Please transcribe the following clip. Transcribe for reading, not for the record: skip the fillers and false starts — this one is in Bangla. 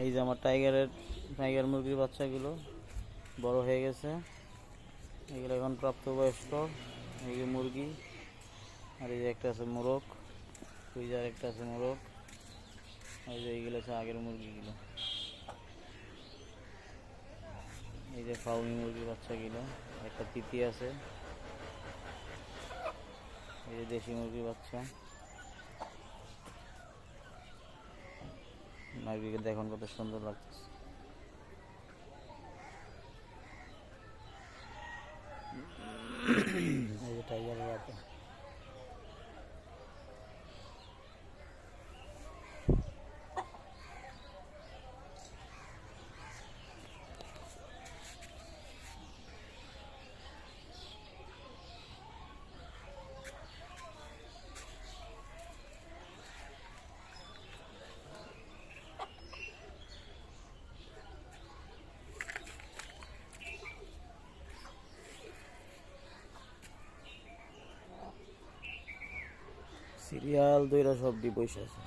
এই যে আমার টাইগার মুরগির বাচ্চাগুলো বড় হয়ে গেছে, এগুলো এখন প্রাপ্তবয়স্ক। এই যে মুরগি, আর এই যে একটা আছে মোরগ, ওই যে আরেকটা আছে মোরগ, ওই যে এইগুলো আছে আগের মুরগিগুলো। এই যে ফাউমি মুরগির বাচ্চাগুলো, একটা তিতি আছে, এই যে দেশি মুরগির বাচ্চা। মুরগিকে দেখুন কত সুন্দর লাগতেছে। এই যে টাইগারের বাচ্চা। সিরিয়াল দইরা সব বসে আছে।